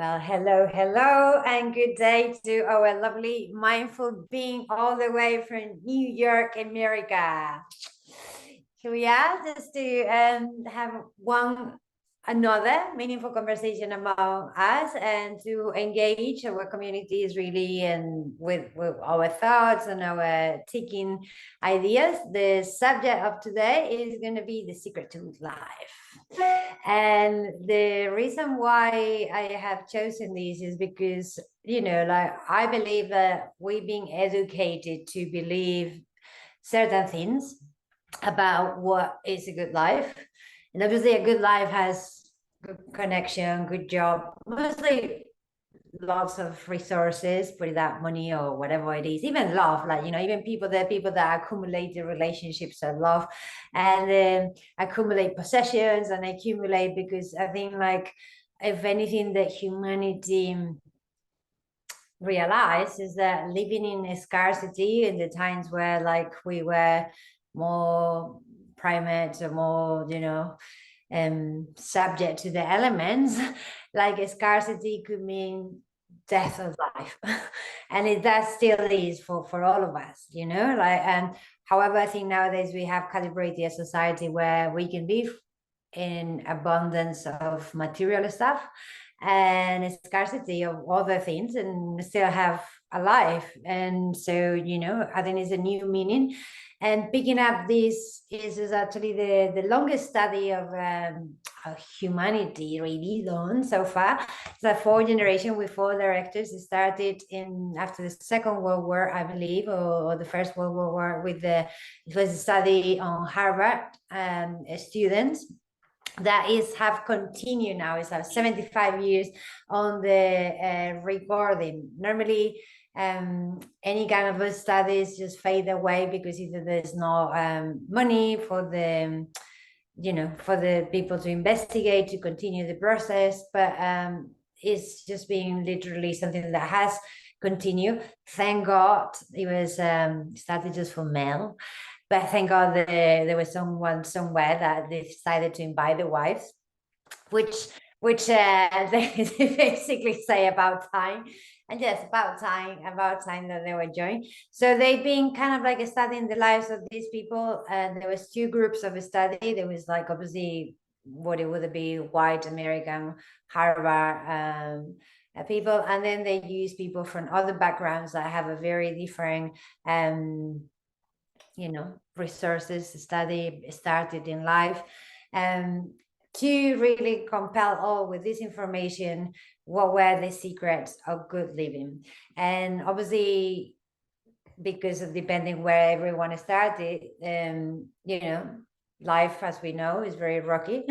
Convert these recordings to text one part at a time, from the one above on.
Well, hello, hello, and good day to our lovely mindful being all the way from New York, America. Here we are just to have one another meaningful conversation among us and to engage our communities really and with our thoughts and our taking ideas. The subject of today is going to be the secret to life. And the reason why I have chosen this is because, like I believe that we're being educated to believe certain things about what is a good life. And obviously, a good life has good connection, good job, mostly lots of resources, put it that money or whatever it is, even love, like even people that accumulate the relationships of love and accumulate possessions and accumulate, because I think, like, if anything that humanity realize is that living in scarcity in the times where, like, we were more primates or more subject to the elements, like a scarcity could mean death of life. And that still is for all of us, like. And however, I think nowadays we have calibrated a society where we can live in abundance of material stuff and a scarcity of other things and still have a life. And so, I think it's a new meaning. And picking up this is actually the longest study of humanity really done so far. It's a 4 generation with 4 directors. It started in after the Second World War, I believe, or the First World War, it was a study on Harvard students that have continued now. It's 75 years on the recording. Normally, any kind of studies just fade away because either there's no money for the people to investigate, to continue the process, but it's just being literally something that has continued. Thank God it was started just for male. But thank God there was someone somewhere that they decided to invite the wives, which they basically say about time. And yes, about time that they were joined. So they've been kind of like studying the lives of these people. And there was 2 groups of a study. There was, like, obviously what it would be white American Harvard people, and then they use people from other backgrounds that have a very different resources study started in life, to really compel all with this information what were the secrets of good living. And obviously, because of depending where everyone started, life, as we know, is very rocky.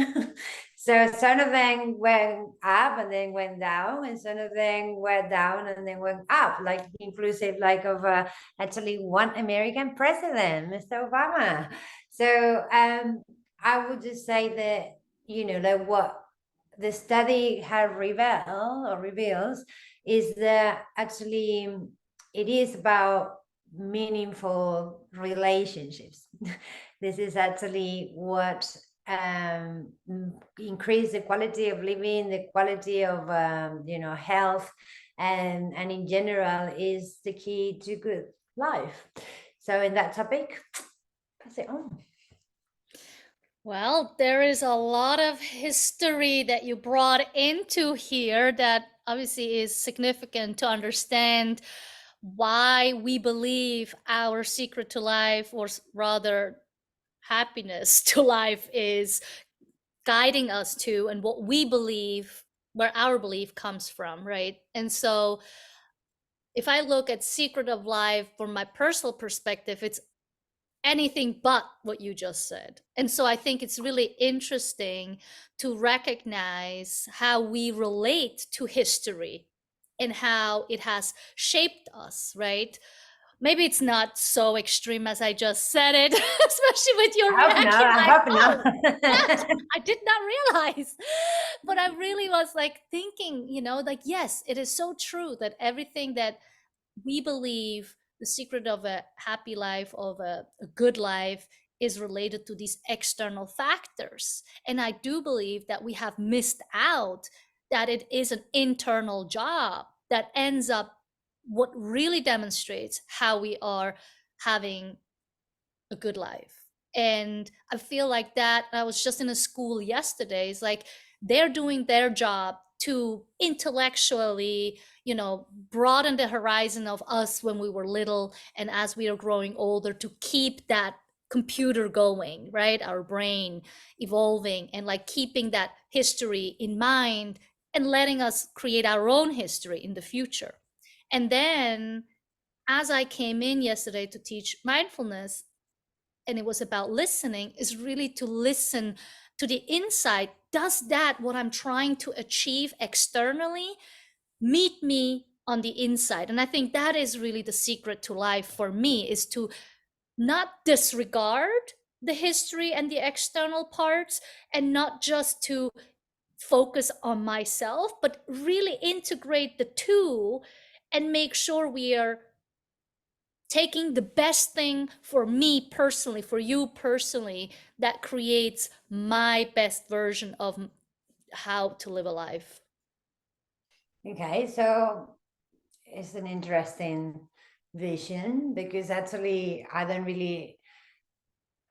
So some of them went up and then went down, and some of them went down and then went up, like inclusive, like, of actually one American president, Mr. Obama. So I would just say that, like, what the study had reveals is that actually it is about meaningful relationships. This is actually what increase the quality of living, the quality of health, and in general is the key to good life. So in that topic, pass it on. Well, there is a lot of history that you brought into here that obviously is significant to understand why we believe our secret to life, or rather happiness to life, is guiding us to, and what we believe, where our belief comes from, right? And so if I look at secret of life from my personal perspective, it's anything but what you just said. And so I think it's really interesting to recognize how we relate to history and how it has shaped us, right? Maybe it's not so extreme as I just said it, especially with your reaction. I hope not. Yes, I did not realize. But I really was like thinking, like, yes, it is so true that everything that we believe the secret of a happy life, of a good life, is related to these external factors. And I do believe that we have missed out that it is an internal job that ends up what really demonstrates how we are having a good life. And I feel like that. I was just in a school yesterday. It's like they're doing their job to intellectually, broaden the horizon of us when we were little, and as we are growing older, to keep that computer going, right? Our brain evolving, and like keeping that history in mind and letting us create our own history in the future. And then as I came in yesterday to teach mindfulness, and it was about listening, is really to listen to the inside. Does that, what I'm trying to achieve externally, meet me on the inside? And I think that is really the secret to life for me, is to not disregard the history and the external parts, and not just to focus on myself, but really integrate the two and make sure we are taking the best thing for me personally, for you personally, that creates my best version of how to live a life. Okay, so it's an interesting vision, because actually I don't really,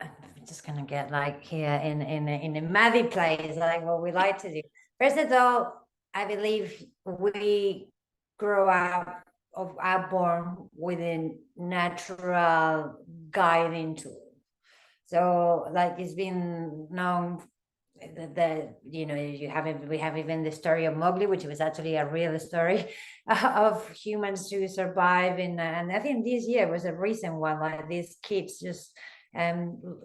I'm just gonna get like here in a muddy place, like what we like to do. First of all, I believe we grow up of are born with a natural guiding tool. So like it's been known that we have even the story of Mowgli, which was actually a real story of humans to survive in, and I think this year was a recent one, like these kids just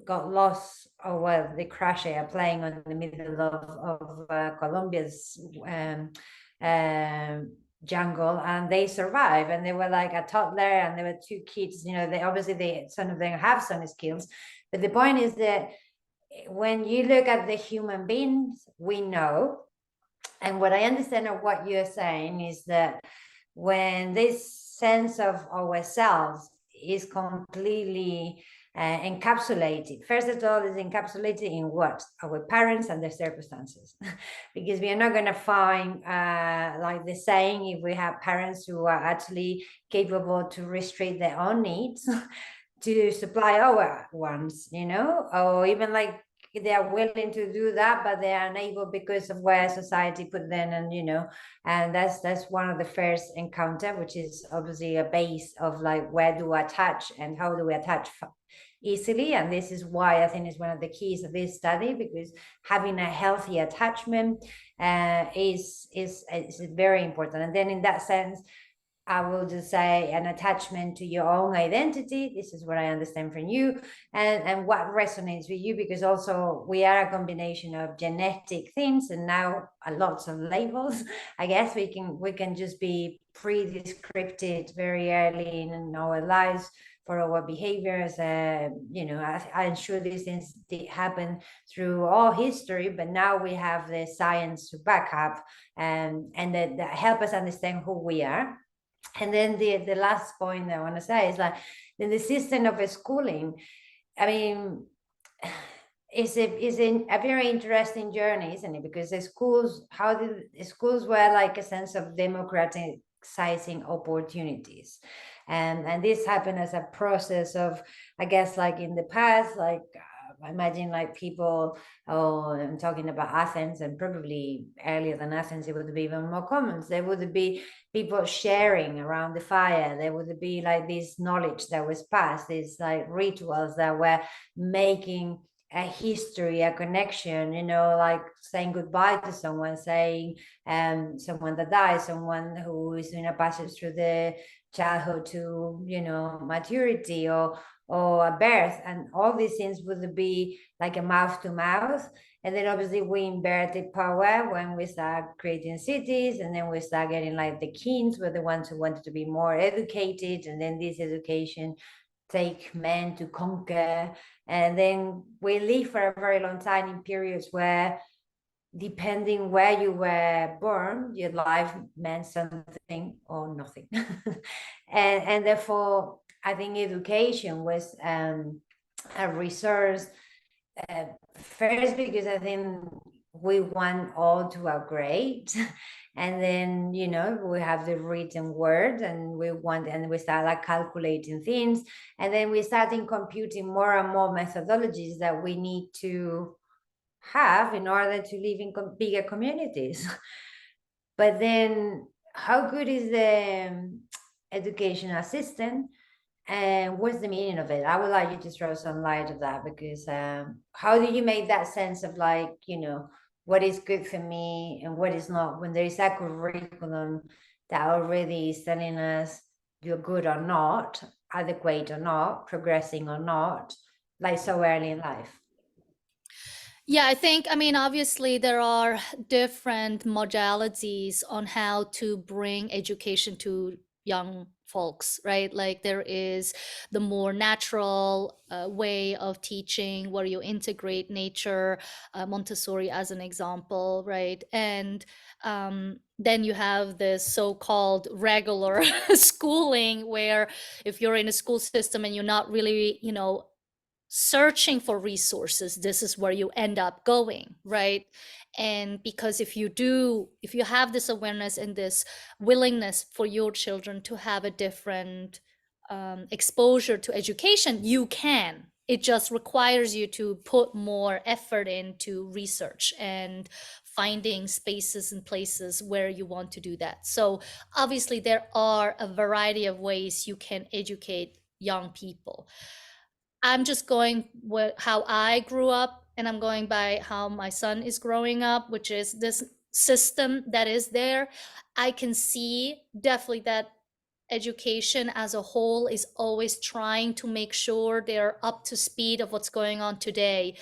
got lost, or well, they crashed a plane on the middle of Colombia's um, jungle, and they survived, and they were like a toddler, and there were two kids, they obviously some of them have some skills, but the point is that when you look at the human beings we know, and what I understand of what you're saying is that when this sense of ourselves is completely encapsulated, first of all, is encapsulated in what? Our parents and their circumstances. Because we are not going to find like the saying, if we have parents who are actually capable to restrict their own needs to supply our ones, or even like they are willing to do that, but they are unable because of where society put them, and that's one of the first encounter, which is obviously a base of like, where do we attach and how do we attach easily. And this is why I think is one of the keys of this study, because having a healthy attachment is very important. And then in that sense, I will just say an attachment to your own identity. This is what I understand from you, and what resonates with you, because also we are a combination of genetic things and now lots of labels. I guess we can just be pre-descripted very early in our lives for our behaviors. I'm sure these things did happen through all history, but now we have the science to back up, and that help us understand who we are. And then the last point I want to say is like the system of schooling. I mean, is a very interesting journey, isn't it? Because the schools, how did the schools were like a sense of democratizing opportunities, and this happened as a process of, I guess, like in the past, like imagine like people, oh, I'm talking about Athens, and probably earlier than Athens it would be even more common. There would be people sharing around the fire. There would be like this knowledge that was passed, these like rituals that were making a history, a connection, like saying goodbye to someone, saying someone that dies, someone who is in a passage through the childhood to maturity, or a birth, and all these things would be like a mouth to mouth. And then obviously we inverted power when we start creating cities, and then we start getting like the kings were the ones who wanted to be more educated, and then this education take men to conquer. And then we live for a very long time in periods where, depending where you were born, your life meant something or nothing. and therefore I think education was a resource, first because I think we want all to upgrade. And then, you know, we have the written word, and we want, and we start like calculating things, and then we starting computing more and more methodologies that we need to have in order to live in bigger communities. But then, how good is the educational system, and what's the meaning of it? I would like you to throw some light of that, because how do you make that sense of, like, you know, what is good for me and what is not, when there is a curriculum that already is telling us you're good or not, adequate or not, progressing or not, like so early in life? Yeah, I think, I mean, obviously, there are different modalities on how to bring education to young folks, right? Like, there is the more natural way of teaching where you integrate nature, Montessori as an example, right? And then you have this so-called regular schooling, where if you're in a school system and you're not really, you know, searching for resources, this is where you end up going, right? And because if you do, if you have this awareness and this willingness for your children to have a different exposure to education, you can. It just requires you to put more effort into research and finding spaces and places where you want to do that. So obviously there are a variety of ways you can educate young people. I'm just going with how I grew up, and I'm going by how my son is growing up, which is this system that is there. I can see definitely that education as a whole is always trying to make sure they're up to speed of what's going on today.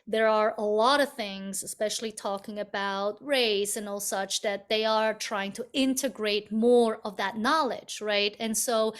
There are a lot of things, especially talking about race and all such, that they are trying to integrate more of that knowledge, right? And so,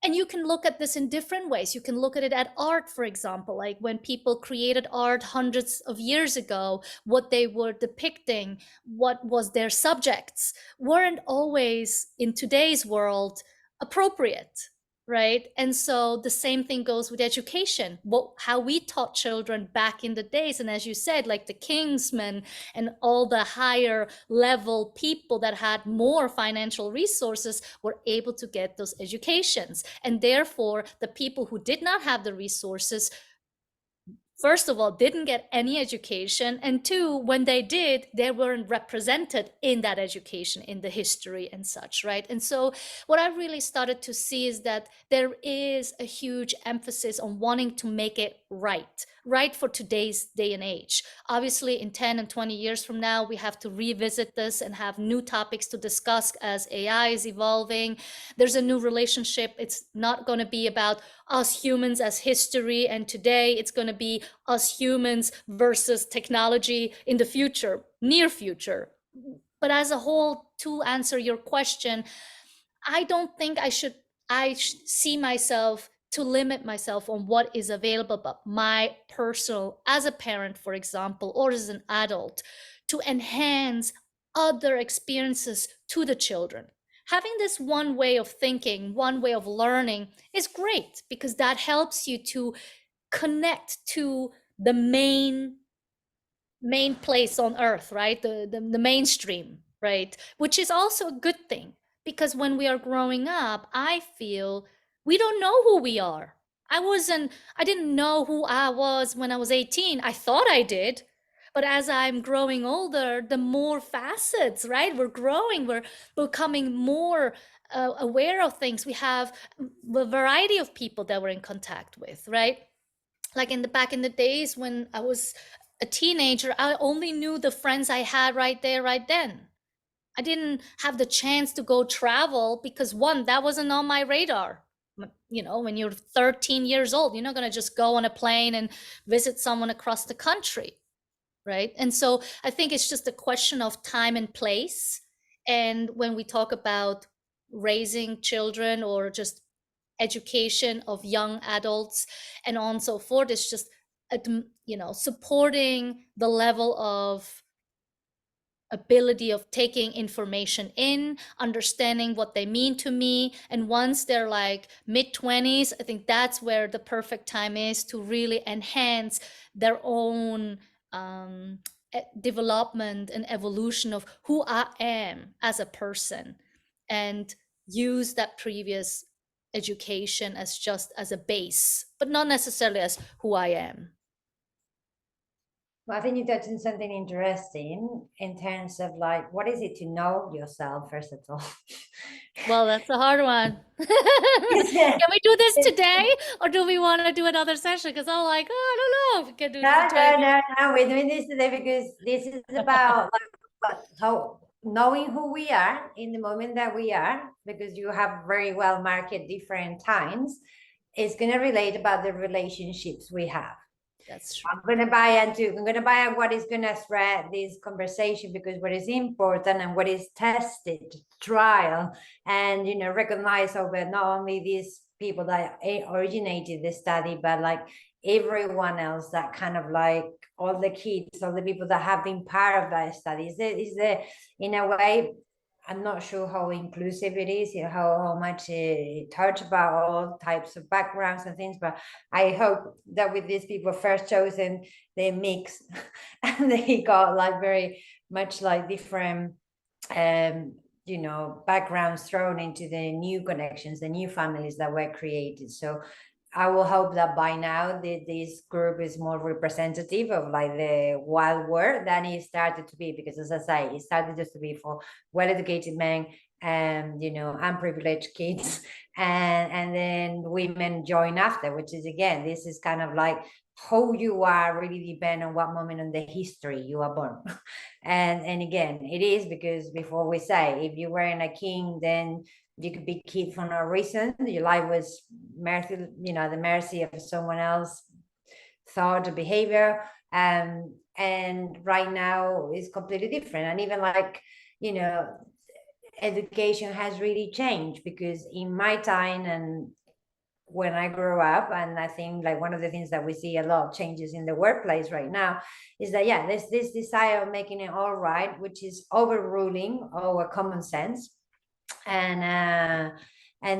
and you can look at this in different ways. You can look at it at art, for example, like when people created art hundreds of years ago, what they were depicting, what was their subjects, weren't always in today's world appropriate, right? And so the same thing goes with education, what, how we taught children back in the days. And as you said, like the kingsmen and all the higher level people that had more financial resources were able to get those educations. And therefore, the people who did not have the resources, first of all, didn't get any education, and two, when they did, they weren't represented in that education, in the history and such, right? And so what I really started to see is that there is a huge emphasis on wanting to make it right for today's day and age. Obviously, in 10 and 20 years from now, we have to revisit this and have new topics to discuss as AI is evolving. There's a new relationship. It's not going to be about us humans as history and today. It's going to be us humans versus technology in the future, near future. But as a whole, to answer your question, I don't think I see myself to limit myself on what is available, but my personal, as a parent, for example, or as an adult, to enhance other experiences to the children. Having this one way of thinking, one way of learning is great, because that helps you to connect to the main place on earth, right? The mainstream, right? Which is also a good thing, because when we are growing up, I feel we don't know who we are. I didn't know who I was when I was 18. I thought I did. But as I'm growing older, the more facets, right? We're growing, we're becoming more aware of things. We have a variety of people that we're in contact with, right? Like in the back in the days when I was a teenager, I only knew the friends I had right there, right then. I didn't have the chance to go travel because, one, that wasn't on my radar. You know, when you're 13 years old, you're not going to just go on a plane and visit someone across the country, right? And so I think it's just a question of time and place. And when we talk about raising children or just education of young adults and on so forth, it's just you know, supporting the level of ability of taking information in, understanding what they mean to me. And once they're like mid-20s, I think that's where the perfect time is to really enhance their own development and evolution of who I am as a person, and use that previous education as just as a base, but not necessarily as who I am. Well, I think you touched on something interesting in terms of like, what is it to know yourself, first of all? Well, that's a hard one. Yeah. Can we do this today, or do we want to do another session? Because I'm like, oh, I don't know if we can do this No, in 20 no, minutes. no, no. We're doing this today because this is about like how knowing who we are in the moment that we are, because you have very well marked different times. It's going to relate about the relationships we have. That's true. I'm gonna buy what is gonna spread this conversation, because what is important and what is tested, trial, and recognize over not only these people that originated the study, but like everyone else that kind of like all the kids, all the people that have been part of that study. Is the in a way, I'm not sure how inclusive it is, how much it touch about all types of backgrounds and things, but I hope that with these people first chosen, they mix and they got like very much like different backgrounds thrown into the new connections, the new families that were created. So I will hope that by now this group is more representative of like the wild world than it started to be, because as I say, it started just to be for well-educated men and unprivileged kids, and then women join after, which is again, this is kind of like who you are really depend on what moment in the history you are born. And again, it is because before we say if you weren't a king, then you could be kid for no reason. Your life was mercy, the mercy of someone else thought or behavior. And right now is completely different. And even like, education has really changed, because in my time and when I grew up, and I think like one of the things that we see a lot of changes in the workplace right now is that, yeah, there's this desire of making it all right, which is overruling our common sense. And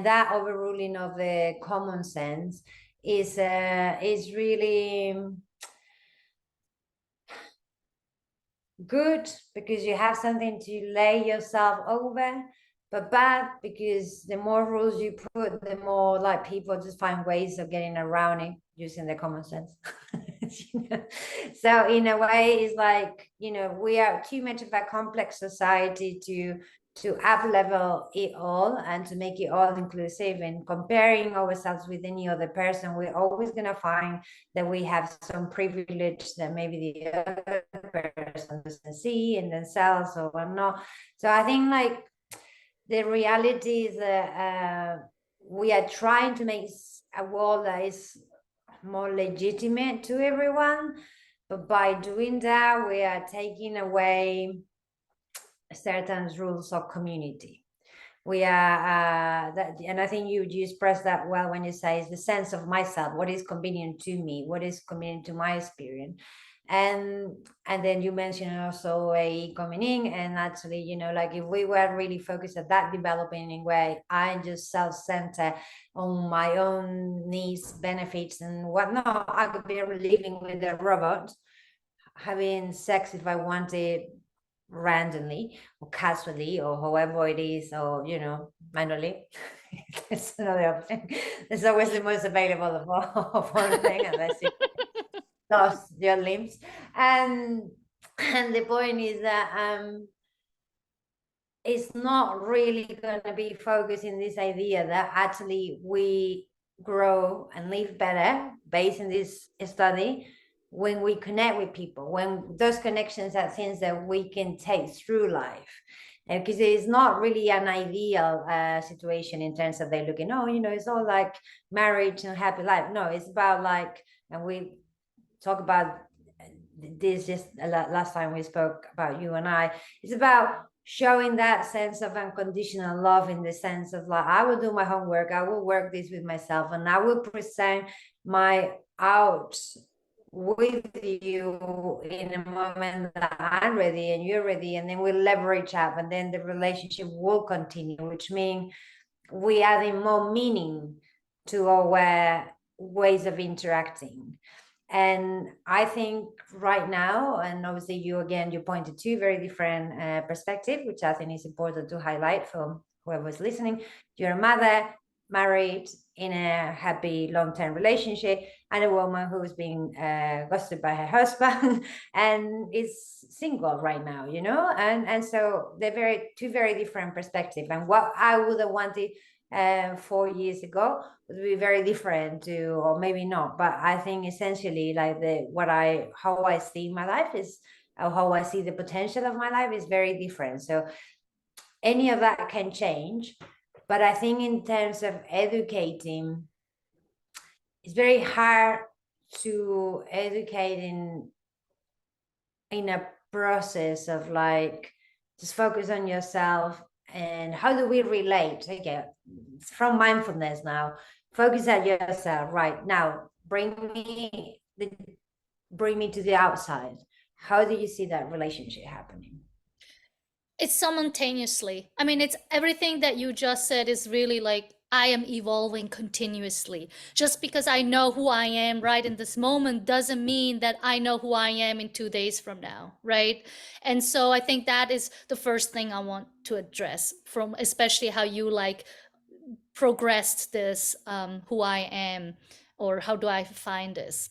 that overruling of the common sense is really good, because you have something to lay yourself over, but bad because the more rules you put, the more like people just find ways of getting around it using the common sense. So in a way, it's like, we are too much of a complex society to up level it all and to make it all inclusive, and comparing ourselves with any other person, we're always going to find that we have some privilege that maybe the other person doesn't see in themselves or not. So I think like the reality is that we are trying to make a world that is more legitimate to everyone, but by doing that, we are taking away certain rules of community. We are and I think you expressed that well when you say it's the sense of myself, what is convenient to me, what is convenient to my experience. And then you mentioned also a coming in, and actually, like if we were really focused at that developing way, I just self-centered on my own needs, benefits and whatnot, I could be living with a robot, having sex if I wanted, randomly or casually or however it is, or manually. That's another option. It's always the most available of all thing, unless you lost your limbs. And the point is that it's not really going to be focused in this idea that actually we grow and live better based on this study when we connect with people, when those connections are things that we can take through life. Because it's not really an ideal situation in terms of they looking, it's all like marriage and happy life. No, it's about like, and we talk about this just last time we spoke about you and I, it's about showing that sense of unconditional love, in the sense of like, I will do my homework, I will work this with myself, and I will present my outs with you in a moment that I'm ready and you're ready, and then we'll leverage up, and then the relationship will continue, which means we adding more meaning to our ways of interacting. And I think right now, and obviously you again, you pointed to very different perspective, which I think is important to highlight for whoever's listening. You're a mother, married, in a happy long-term relationship, and a woman who's being ghosted by her husband and is single right now, you know. And so they're two very different perspectives. And what I would have wanted 4 years ago would be very different to, or maybe not, but I think essentially like how I see my life is, or how I see the potential of my life is very different. So any of that can change, but I think in terms of educating, it's very hard to educate in a process of like just focus on yourself. And how do we relate? Okay, from mindfulness now, focus at yourself right now. Bring me to the outside. How do you see that relationship happening? It's simultaneously. I mean, it's everything that you just said is really like I am evolving continuously. Just because I know who I am right in this moment doesn't mean that I know who I am in 2 days from now, right? And so I think that is the first thing I want to address, from especially how you like progressed this, who I am, or how do I find this.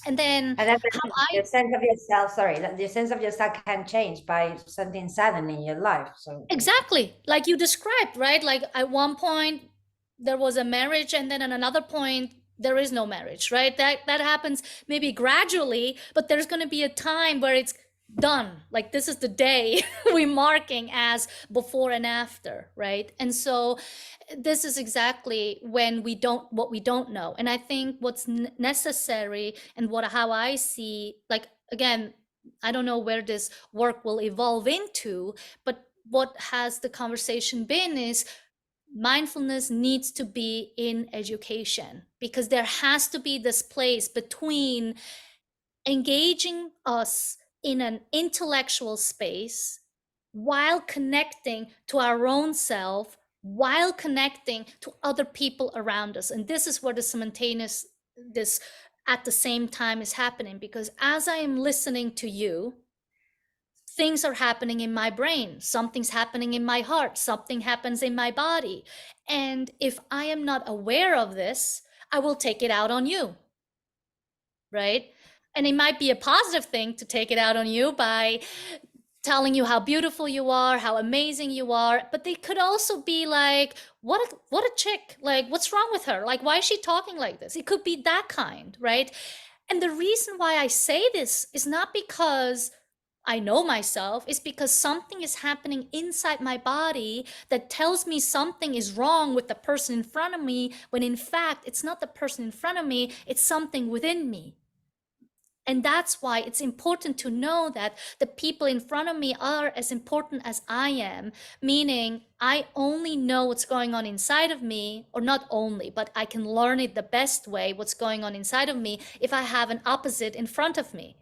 And then And then how I the sense of yourself, sorry, the sense of yourself can change by something sudden in your life. So exactly like you described, right? Like at one point there was a marriage, and then at another point there is no marriage, right? That happens maybe gradually, but there's going to be a time where it's done. Like this is the day we're marking as before and after, right? And so this is exactly when we don't what we don't know. And I think what's necessary, and what how I see, like again, I don't know where this work will evolve into, but what has the conversation been is mindfulness needs to be in education, because there has to be this place between engaging us in an intellectual space while connecting to our own self, while connecting to other people around us. And this is where the simultaneous, this at the same time is happening, because as I am listening to you, things are happening in my brain, something's happening in my heart, something happens in my body. And if I am not aware of this, I will take it out on you, right? And it might be a positive thing to take it out on you by telling you how beautiful you are, how amazing you are, but they could also be like, what a chick, like what's wrong with her, like why is she talking like this? It could be that kind, right? And the reason why I say this is not because I know myself, is because something is happening inside my body that tells me something is wrong with the person in front of me, when in fact it's not the person in front of me, it's something within me. And that's why it's important to know that the people in front of me are as important as I am, meaning I only know what's going on inside of me, or not only, but I can learn it the best way, what's going on inside of me, if I have an opposite in front of me.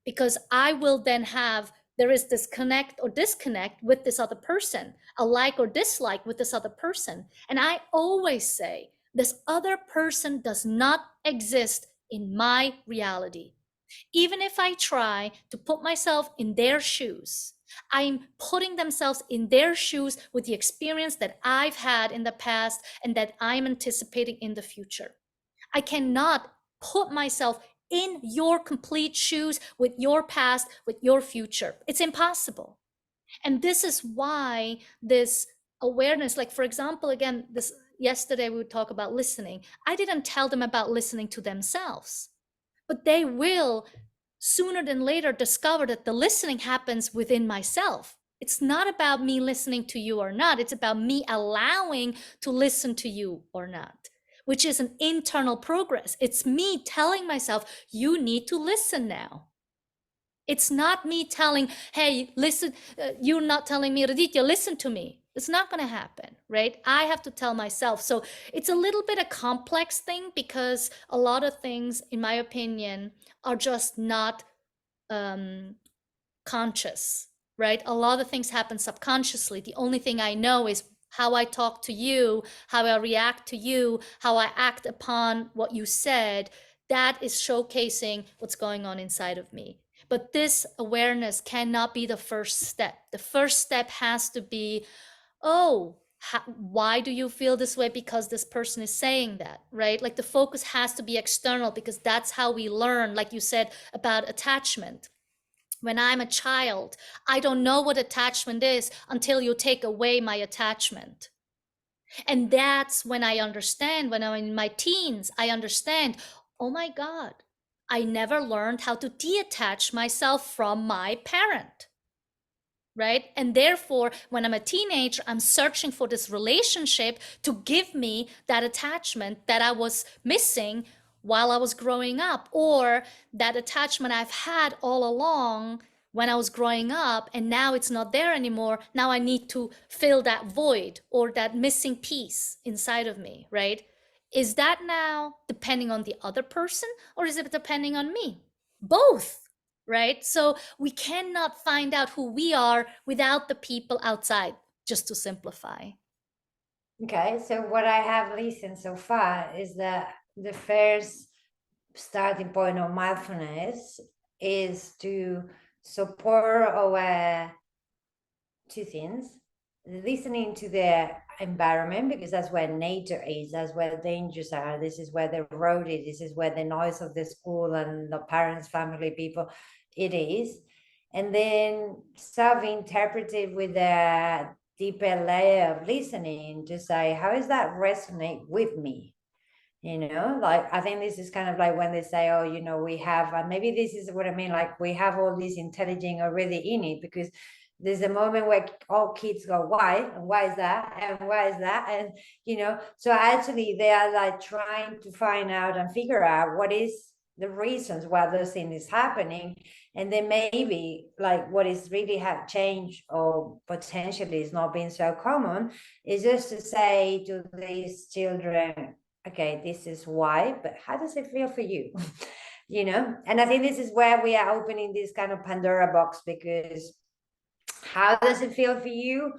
Because I will then have, there is this connect or disconnect with this other person, a like or dislike with this other person. And I always say, this other person does not exist in my reality. Even if I try to put myself in their shoes, I'm putting themselves in their shoes with the experience that I've had in the past and that I'm anticipating in the future. I cannot put myself in your complete shoes with your past, with your future. It's impossible. And this is why this awareness, like for example, again, this yesterday we would talk about listening. I didn't tell them about listening to themselves, but they will sooner than later discover that the listening happens within myself. It's not about me listening to you or not. It's about me allowing to listen to you or not, which is an internal progress. It's me telling myself, you need to listen now. It's not me telling, hey, listen, you're not telling me, Raditya, listen to me. It's not going to happen, right? I have to tell myself. So it's a little bit a complex thing, because a lot of things, in my opinion, are just not conscious, right? A lot of things happen subconsciously. The only thing I know is how I talk to you, how I react to you, how I act upon what you said. that is showcasing what's going on inside of me. But this awareness cannot be the first step. The first step has to be, oh, why do you feel this way? Because this person is saying that, right? Like the focus has to be external, because that's how we learn, like you said about attachment. When I'm a child, I don't know what attachment is until you take away my attachment. And that's when I understand, when I'm in my teens, I understand, oh my God, I never learned how to detach myself from my parent. Right? And therefore, when I'm a teenager, I'm searching for this relationship to give me that attachment that I was missing while I was growing up, or that attachment I've had all along when I was growing up, and now it's not there anymore. Now I need to fill that void or that missing piece inside of me, right? Is that now depending on the other person, or is it depending on me? Both, right? So we cannot find out who we are without the people outside, just to simplify. Okay, so what I have listened so far is that the first starting point of mindfulness is to support our two things: listening to the environment, because that's where nature is, that's where dangers are, this is where the road is, this is where the noise of the school and the parents, family, people, it is. And then self-interpreted with a deeper layer of listening to say, how does that resonate with me? Like, I think this is kind of like when they say, oh, we have, and maybe this is what I mean, like we have all this intelligence already in it, because there's a moment where all kids go, why? And why is that? And why is that? And, so actually they are like trying to find out and figure out what is the reasons why those things is happening. And then maybe like what is really have changed or potentially is not being so common is just to say to these children, okay, this is why, but how does it feel for you? And I think this is where we are opening this kind of Pandora box, because how does it feel for you?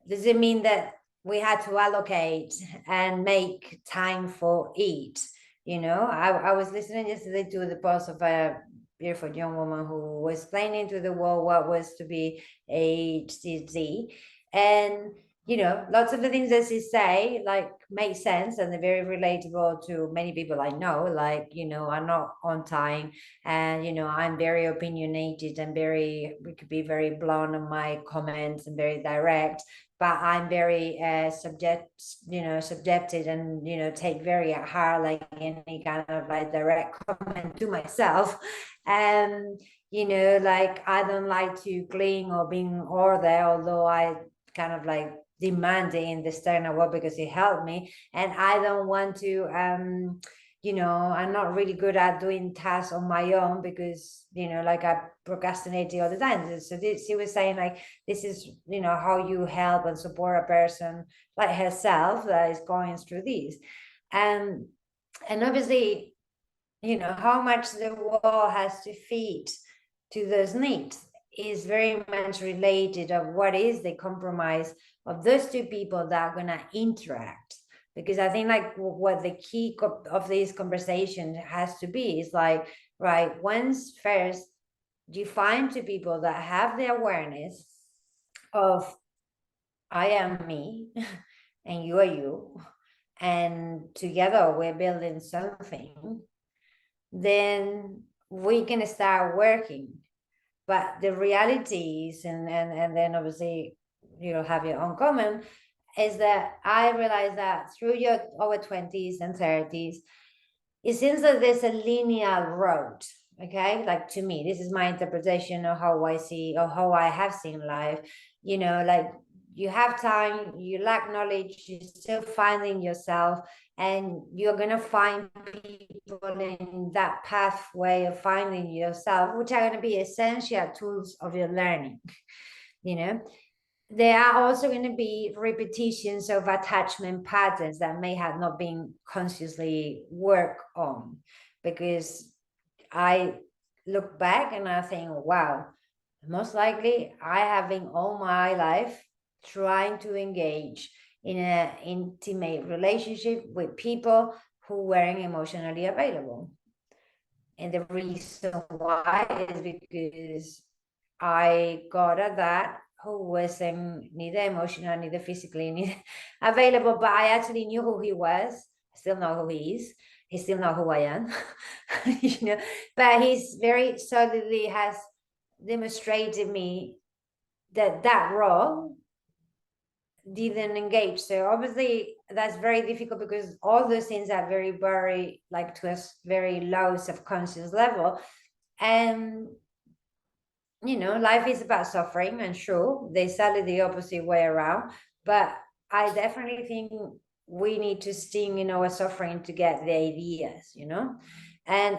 Does it mean that we had to allocate and make time for it? I was listening yesterday to the post of a beautiful young woman who was explaining to the world what was to be HCZ. And lots of the things that she say like make sense, and they're very relatable to many people I know. Like, I'm not on time, and I'm very opinionated and we could be very blunt on my comments and very direct, but I'm very subjected, and take very hard like any kind of like direct comment to myself. And like I don't like to cling or being order, although I kind of like demanding in the external world because it helped me. And I don't want to I'm not really good at doing tasks on my own, because like I procrastinate all the time. So she was saying like, this is how you help and support a person like herself that is going through this. And obviously, how much the world has to feed to those needs is very much related of what is the compromise of those two people that are going to interact. Because I think like what the key of this conversation has to be is like, right, once first you find two people that have the awareness of I am me and you are you, and together we're building something, then we can start working. But the reality is, and then obviously have your own comment, is that I realized that through your over 20s and 30s, it seems that there's a linear road. Okay, like to me, this is my interpretation of how I see or how I have seen life. Like you have time, you lack knowledge, you're still finding yourself, and you're gonna find people in that pathway of finding yourself, which are going to be essential tools of your learning. you know there are also going to be repetitions of attachment patterns that may have not been consciously worked on, because I look back and I think, wow, most likely I have been all my life trying to engage in an intimate relationship with people who weren't emotionally available. And the reason why is because I got a dad who wasn't neither emotional, neither physically, neither available, but I actually knew who he was. I still know who he is. He still know who I am, you know, but he's very solidly has demonstrated me that that role didn't engage. So obviously that's very difficult because all those things are very like to a very low subconscious level. And you know, life is about suffering, and sure, they sell it the opposite way around. But I definitely think we need to sting in our suffering to get the ideas, you know. And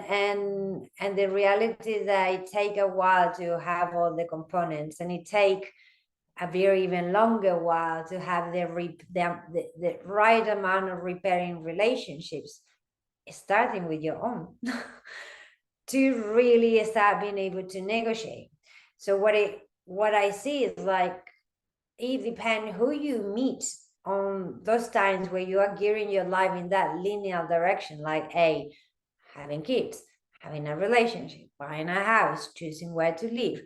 the reality is that it take a while to have all the components, and it take a very even longer while to have the right amount of repairing relationships, starting with your own, to really start being able to negotiate. So what I see is like, it depends who you meet on those times where you are gearing your life in that linear direction, like having kids, having a relationship, buying a house, choosing where to live,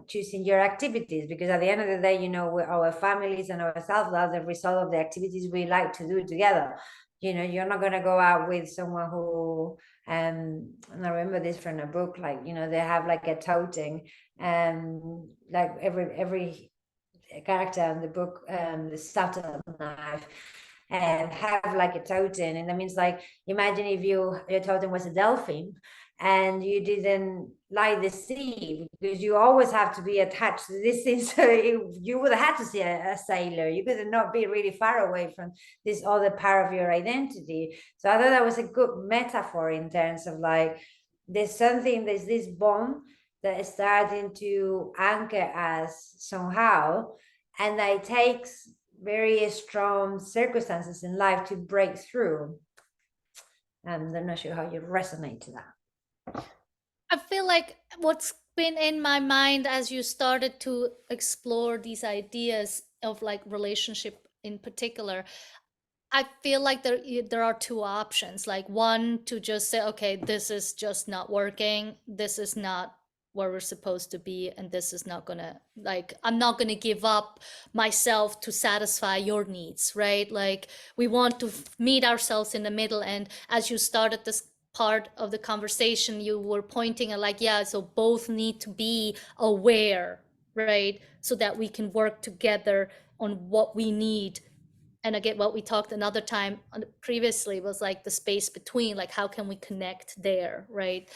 choosing your activities, because at the end of the day, you know, our families and ourselves are the result of the activities we like to do together. You know, you're not going to go out with someone who and I remember this from a book, like, you know, they have like a toting, like every character in the book, the subtle knife, and have like a totem. And that means, like, imagine if your totem was a dolphin and you didn't like the sea, because you always have to be attached to this thing. So you would have had to see a sailor. You could not be really far away from this other part of your identity. So I thought that was a good metaphor in terms of like, there's this bond that is starting to anchor us somehow, and that it takes very strong circumstances in life to break through. And I'm not sure how you resonate to that. I feel like what's been in my mind as you started to explore these ideas of like relationship in particular, I feel like there are two options. Like, one, to just say, okay, this is just not working. This is not where we're supposed to be, and this is not gonna, like, I'm not gonna give up myself to satisfy your needs, right? Like, we want to meet ourselves in the middle. And as you started this part of the conversation, you were pointing at like, yeah, so both need to be aware, right? So that we can work together on what we need. And again, what we talked another time previously was like the space between, like, how can we connect there, right?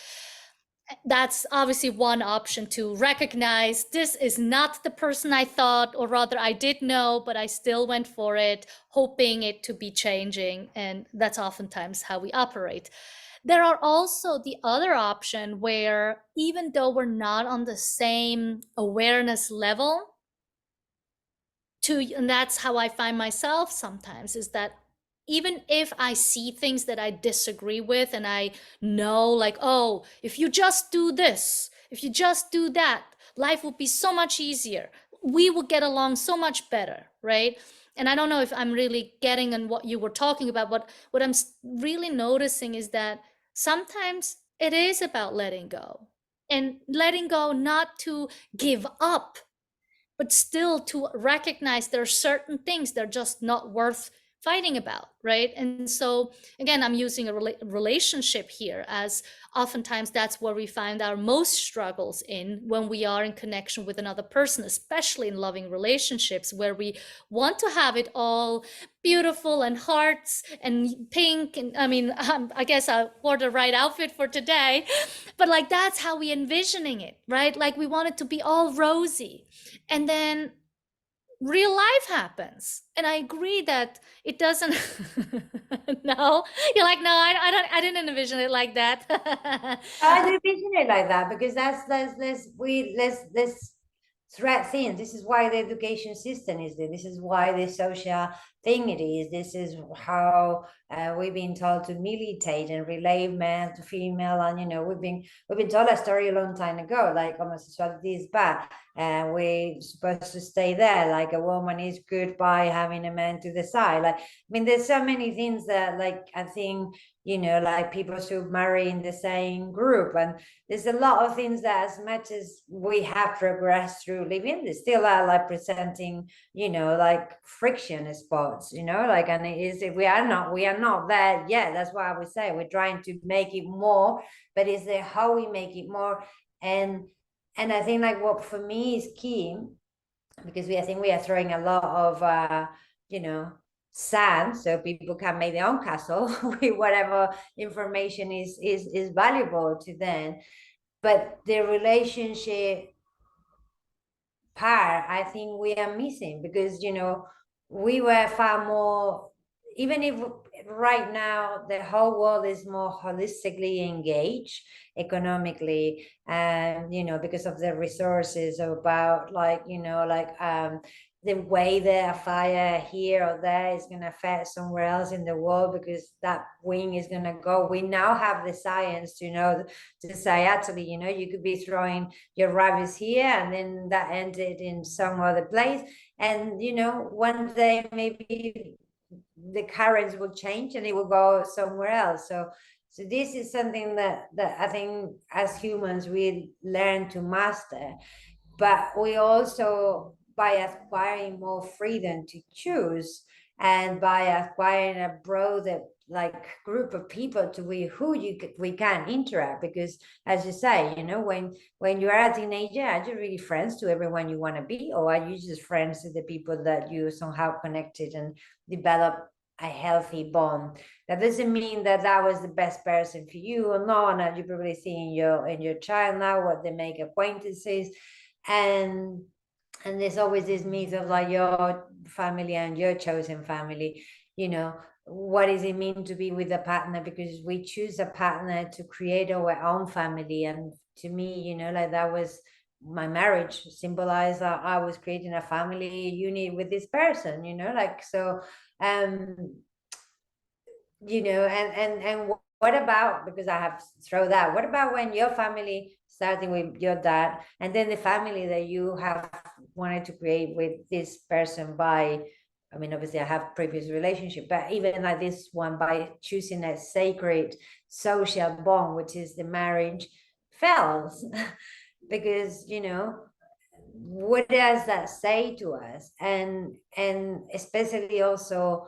That's obviously one option, to recognize this is not the person I thought, or rather I did know, but I still went for it, hoping it to be changing. And that's oftentimes how we operate. There are also the other option where, even though we're not on the same awareness level, and that's how I find myself sometimes, is that even if I see things that I disagree with, and I know, like, oh, if you just do this, if you just do that, life will be so much easier, we will get along so much better, right? And I don't know if I'm really getting on what you were talking about, but what I'm really noticing is that sometimes it is about letting go, and letting go, not to give up, but still to recognize there are certain things that are just not worth fighting about, right? And so again, I'm using a relationship here, as oftentimes that's where we find our most struggles in, when we are in connection with another person, especially in loving relationships, where we want to have it all beautiful and hearts and pink. And I mean, I guess I wore the right outfit for today, but like, that's how we envisioning it, right? Like, we want it to be all rosy. And then real life happens, and I agree that it doesn't. No, you're like, no, I didn't envision it like that. I do envision it like that, because that's this threat thing. This is why the education system is there. This is why the social thing it is. This is how we've been told to militate and relate male to female. And you know, we've been told a story a long time ago, like homosexuality is bad. and we're supposed to stay there. Like a woman is good by having a man to the side. Like, I mean, there's so many things that, like, I think, like people should marry in the same group. And there's a lot of things that, as much as we have progressed through living, they still are like presenting, like friction spots, like, and it is, we are not there yet. That's why I would say we're trying to make it more, but it's the how we make it more. And I think, like, what for me is key, because I think we are throwing a lot of sand so people can make their own castle with whatever information is valuable to them. But the relationship part, I think we are missing, because we were far more, even if right now the whole world is more holistically engaged economically, and because of the resources, about the way that a fire here or there is going to affect somewhere else in the world, because that wind is going to go. We now have the science to say, actually, you could be throwing your rabbits here, and then that ended in some other place, and one day maybe the currents will change and it will go somewhere else. So this is something that I think as humans we learn to master. But we also, by acquiring more freedom to choose, and by acquiring a broader group of people to we can interact, because as you say, when you are a teenager, are you really friends to everyone you want to be, or are you just friends to the people that you somehow connected and develop a healthy bond? That doesn't mean that was the best person for you or not, and you probably see in your child now what they make acquaintances. And there's always this myth of like your family and your chosen family. What does it mean to be with a partner? Because we choose a partner to create our own family. And to me, like, that was my marriage, symbolized that I was creating a family unit with this person, like, so and what about, because I have to throw that, what about when your family, starting with your dad, and then the family that you have wanted to create with this person by, I mean, obviously I have previous relationship, but even like this one, by choosing a sacred social bond, which is the marriage, fails. Because what does that say to us? And especially also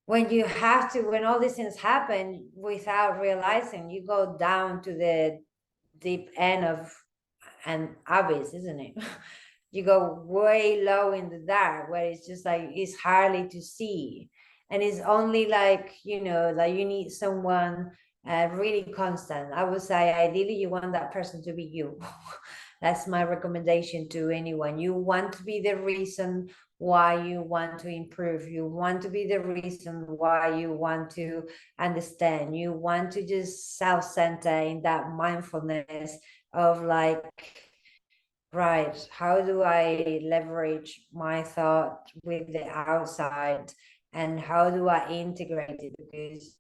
when all these things happen without realizing, you go down to the deep end of an abyss, isn't it? You go way low in the dark, where it's just like, it's hardly to see. And it's only like, like you need someone really constant. I would say, ideally, you want that person to be you. That's my recommendation to anyone. You want to be the reason why you want to improve. You want to be the reason why you want to understand. You want to just self-center in that mindfulness of like, right, how do I leverage my thought with the outside, and how do I integrate it? Because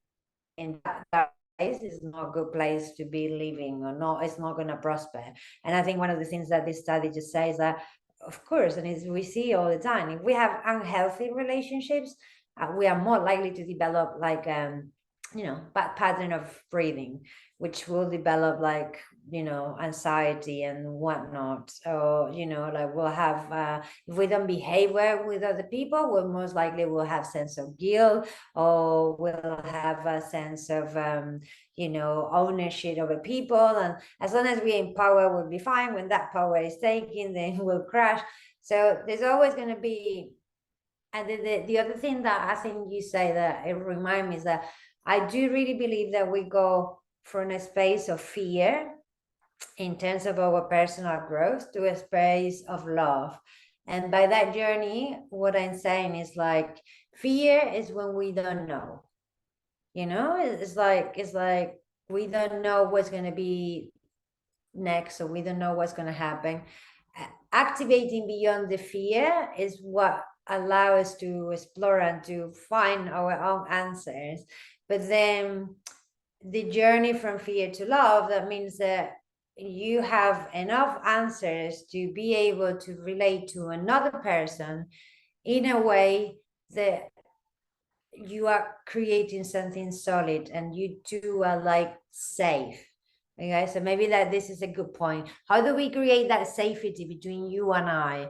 in that place is not a good place to be living, or not, it's not going to prosper. And I think one of the things that this study just says that, of course, and we see all the time, if we have unhealthy relationships, we are more likely to develop like bad pattern of breathing, which will develop like anxiety and whatnot. So like, we'll have if we don't behave well with other people, we'll most likely will have sense of guilt, or we'll have a sense of ownership over people. And as long as we empower, we'll be fine. When that power is taken, then we'll crash. So there's always going to be. And the other thing that I think you say that it reminds me is that I do really believe that we go from a space of fear in terms of our personal growth to a space of love. And by that journey, what I'm saying is like, fear is when we don't know. It's like we don't know what's going to be next, so we don't know what's going to happen. Activating beyond the fear is what allow us to explore and to find our own answers. But then the journey from fear to love, that means that you have enough answers to be able to relate to another person in a way that you are creating something solid and you two are like safe. Okay, so maybe that this is a good point. How do we create that safety between you and I?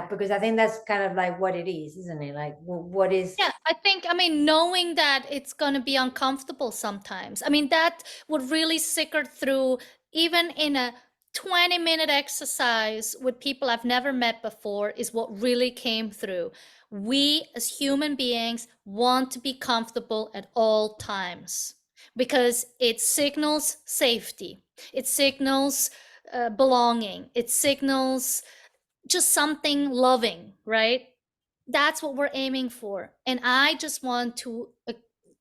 Because I think that's kind of like what it is, isn't it? Like what is. Yeah, I think, I mean, knowing that it's going to be uncomfortable sometimes. I mean, that would really sicker through even in a 20-minute exercise with people I've never met before is what really came through. We as human beings want to be comfortable at all times because it signals safety. It signals belonging. It signals just something loving, right? That's what we're aiming for. And I just want to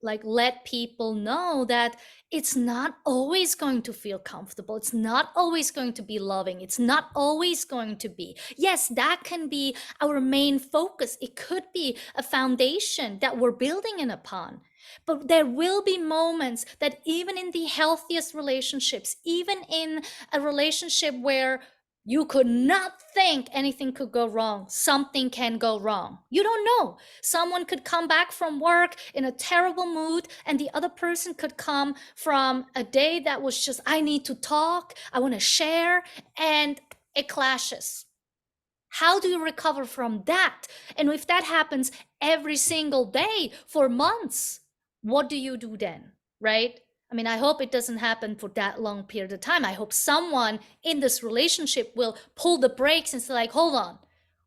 like let people know that it's not always going to feel comfortable. It's not always going to be loving. It's not always going to be. Yes, that can be our main focus. It could be a foundation that we're building in upon. But there will be moments that even in the healthiest relationships, even in a relationship where you could not think anything could go wrong, something can go wrong. You don't know. Someone could come back from work in a terrible mood, and the other person could come from a day that was just, I need to talk, I want to share, and it clashes. How do you recover from that? And if that happens every single day for months, what do you do then? Right? I mean, I hope it doesn't happen for that long period of time. I hope someone in this relationship will pull the brakes and say, like, hold on,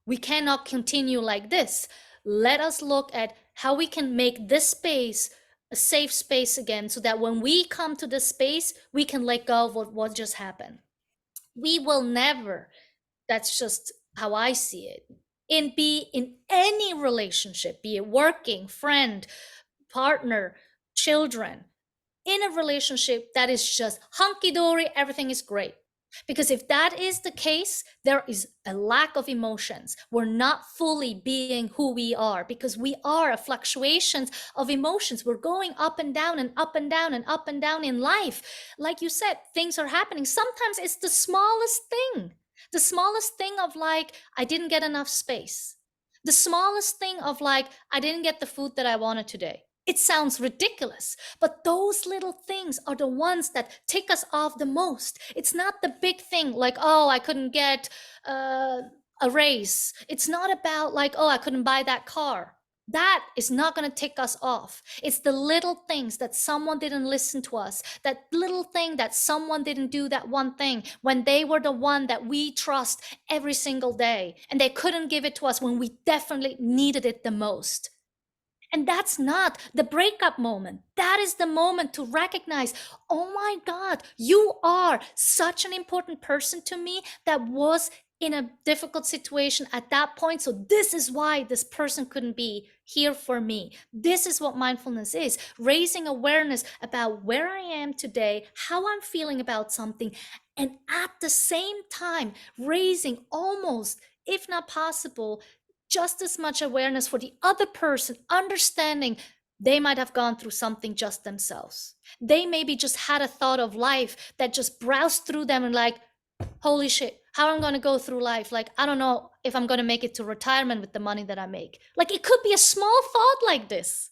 we cannot continue like this. Let us look at how we can make this space a safe space again so that when we come to this space, we can let go of what just happened. We will never, that's just how I see it, in any relationship, be it working, friend, partner, children, in a relationship that is just hunky-dory, everything is great. Because if that is the case, there is a lack of emotions. We're not fully being who we are because we are a fluctuations of emotions. We're going up and down and up and down and up and down in life. Like you said, things are happening. Sometimes it's the smallest thing. The smallest thing of like, I didn't get enough space. The smallest thing of like, I didn't get the food that I wanted today. It sounds ridiculous, but those little things are the ones that tick us off the most. It's not the big thing like, oh, I couldn't get a raise. It's not about like, oh, I couldn't buy that car. That is not going to tick us off. It's the little things that someone didn't listen to us, that little thing that someone didn't do that one thing when they were the one that we trust every single day and they couldn't give it to us when we definitely needed it the most. And that's not the breakup moment. That is the moment to recognize, oh my God, you are such an important person to me that was in a difficult situation at that point. So this is why this person couldn't be here for me. This is what mindfulness is, raising awareness about where I am today, how I'm feeling about something, and at the same time, raising almost, if not possible, just as much awareness for the other person, understanding they might have gone through something just themselves. They maybe just had a thought of life that just browsed through them and like, holy shit, how am I going to go through life? Like, I don't know if I'm going to make it to retirement with the money that I make. Like, it could be a small thought like this.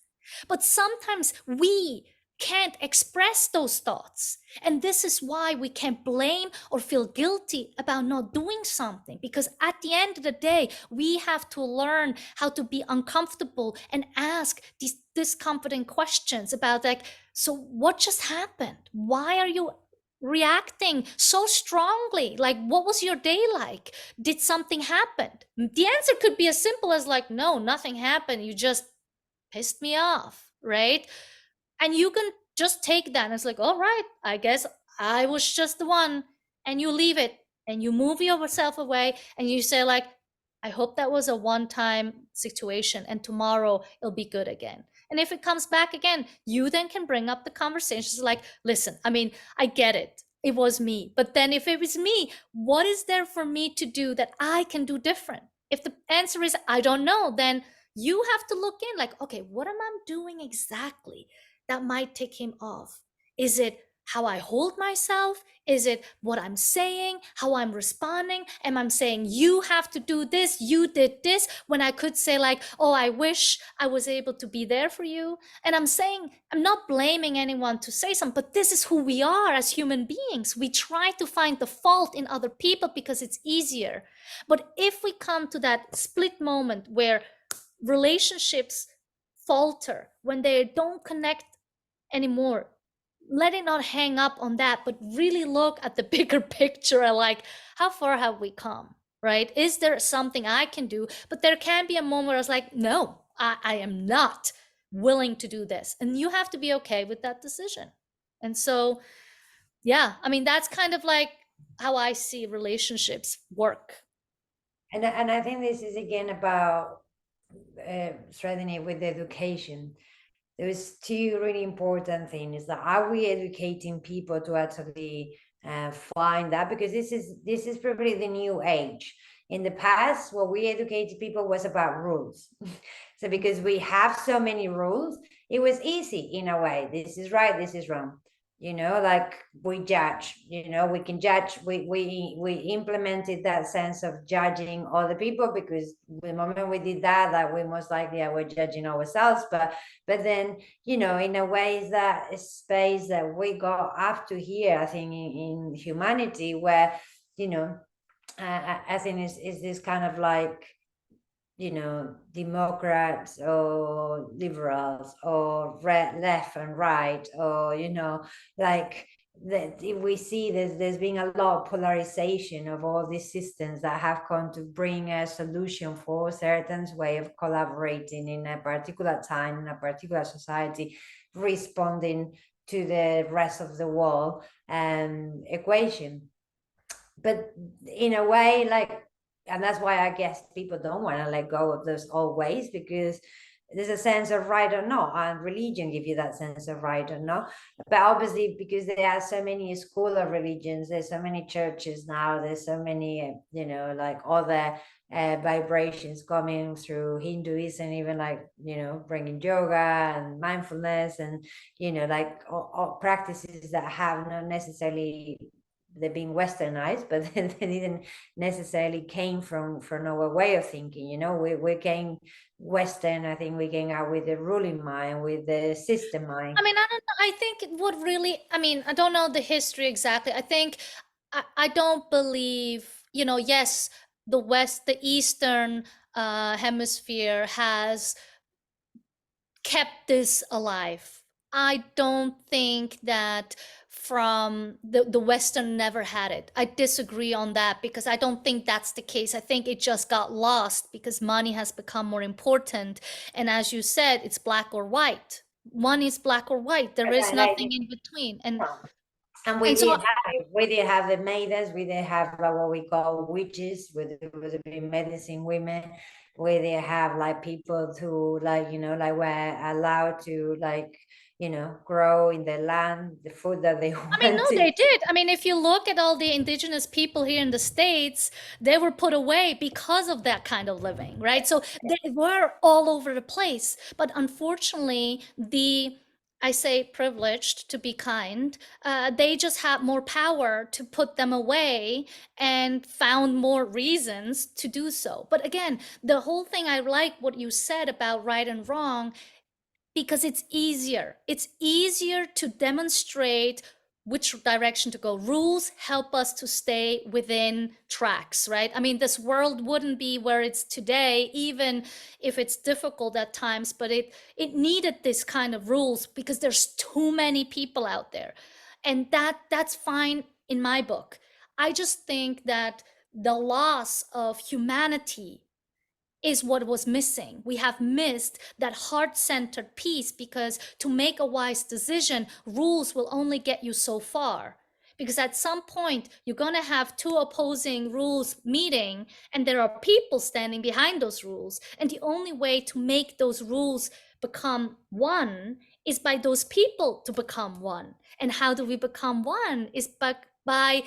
But sometimes we can't express those thoughts. And this is why we can't blame or feel guilty about not doing something. Because at the end of the day, we have to learn how to be uncomfortable and ask these discomforting questions about, like, so what just happened? Why are you reacting so strongly? Like, what was your day like? Did something happen? The answer could be as simple as like, no, nothing happened. You just pissed me off, right? And you can just take that and it's like, all right, I guess I was just the one. And you leave it and you move yourself away and you say, like, I hope that was a one time situation and tomorrow it'll be good again. And if it comes back again, you then can bring up the conversations like, listen, I mean, I get it. It was me. But then if it was me, what is there for me to do that I can do different? If the answer is, I don't know, then you have to look in like, okay, what am I doing exactly that might take him off? Is it how I hold myself? Is it what I'm saying, how I'm responding? Am I saying, you have to do this, you did this, when I could say, like, oh, I wish I was able to be there for you? And I'm saying, I'm not blaming anyone to say something, but this is who we are as human beings. We try to find the fault in other people because it's easier. But if we come to that split moment where relationships falter, when they don't connect anymore, let it not hang up on that, but really look at the bigger picture and, like, how far have we come, right? Is there something I can do? But there can be a moment where I was like, no, I am not willing to do this. And you have to be okay with that decision. And so, yeah, I mean, that's kind of like how I see relationships work. And I think this is again about threading it with education. There's two really important things: that are we educating people to actually find that, because this is probably the new age. In the past, what we educated people was about rules. So because we have so many rules, it was easy in a way. This is right, this is wrong. Like we judge, we can judge. We implemented that sense of judging other people, because the moment we did that, we most likely we're judging ourselves. But then, in a way, is that space that we got up to here, I think, in humanity, where, I think is this kind of like, Democrats or liberals or left and right, or, like that we see there's been a lot of polarization of all these systems that have come to bring a solution for a certain way of collaborating in a particular time, in a particular society, responding to the rest of the world equation. But in a way, like, and that's why I guess people don't want to let go of those old ways, because there's a sense of right or not, and religion give you that sense of right or not. But obviously, because there are so many school of religions, there's so many churches now, there's so many like other vibrations coming through Hinduism, even, like, bringing yoga and mindfulness, and like all practices that have not necessarily, they're being westernized, but they didn't necessarily came from our way of thinking. We came Western. I think we came out with the ruling mind, with the system mind. I mean, I don't know. I think what really, I mean, I don't know the history exactly. I think, I don't believe, yes, the Eastern hemisphere has kept this alive. I don't think that from the Western never had it. I disagree on that, because I don't think that's the case. I think it just got lost because money has become more important. And as you said, it's black or white. One is black or white. There is nothing in between. And And so we did have the maidens, we did have what we call witches, with medicine women. We did have like people who, like, like, were allowed to, like, grow in the land the food that they I mean, no, wanted. they did. I mean, if you look at all the indigenous people here in the States, they were put away because of that kind of living, right? So they were all over the place. But unfortunately, I say privileged to be kind, they just had more power to put them away and found more reasons to do so. But again, the whole thing, I like what you said about right and wrong, because it's easier. It's easier to demonstrate which direction to go. Rules help us to stay within tracks, right? I mean, this world wouldn't be where it's today, even if it's difficult at times, but it needed this kind of rules because there's too many people out there. And that's fine in my book. I just think that the loss of humanity is what was missing. We have missed that heart centered piece, because to make a wise decision, rules will only get you so far. Because at some point, you're going to have two opposing rules meeting, and there are people standing behind those rules. And the only way to make those rules become one is by those people to become one. And how do we become one? Is by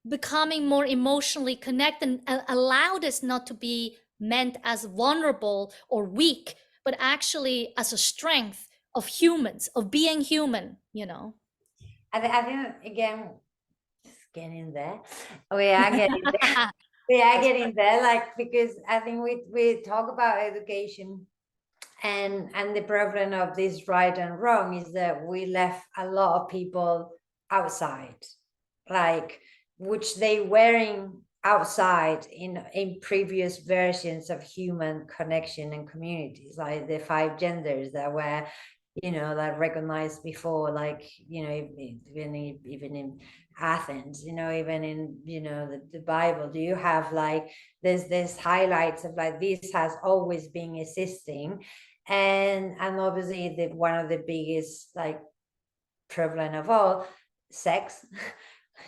becoming more emotionally connected, and allowed us not to be meant as vulnerable or weak, but actually as a strength of humans, of being human. I think again, just getting there. We are getting there. We are getting there, like, because I think we talk about education, and the problem of this right and wrong is that we left a lot of people outside, like, which they weren't outside in previous versions of human connection and communities, like the five genders that were, like, recognized before, like, even in Athens, even in, the Bible. Do you have, like, there's highlights of, like, this has always been existing. And obviously the one of the biggest, like, prevalent of all, sex.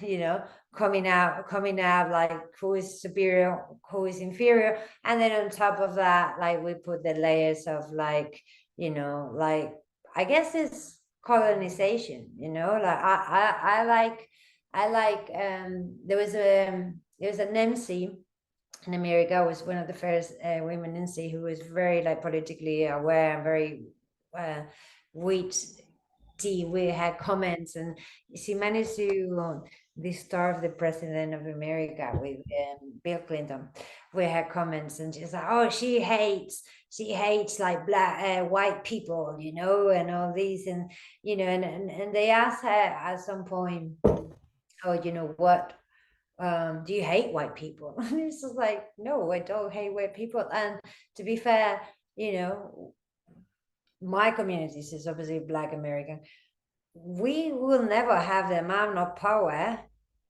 you know coming out, like, who is superior, who is inferior. And then on top of that, like, we put the layers of, like, like, I guess it's colonization. Like, I like there was an MC in America, was one of the first women in C, who was very, like, politically aware and very witty. We had comments, and she managed to disturb the president of America with Bill Clinton. We had comments, and she's like, "Oh, she hates, like, white people, and all these." And and they asked her at some point, "Oh, you know what? Do you hate white people?" And it's just like, no, I don't hate white people. And to be fair, my community is obviously Black American. We will never have the amount of power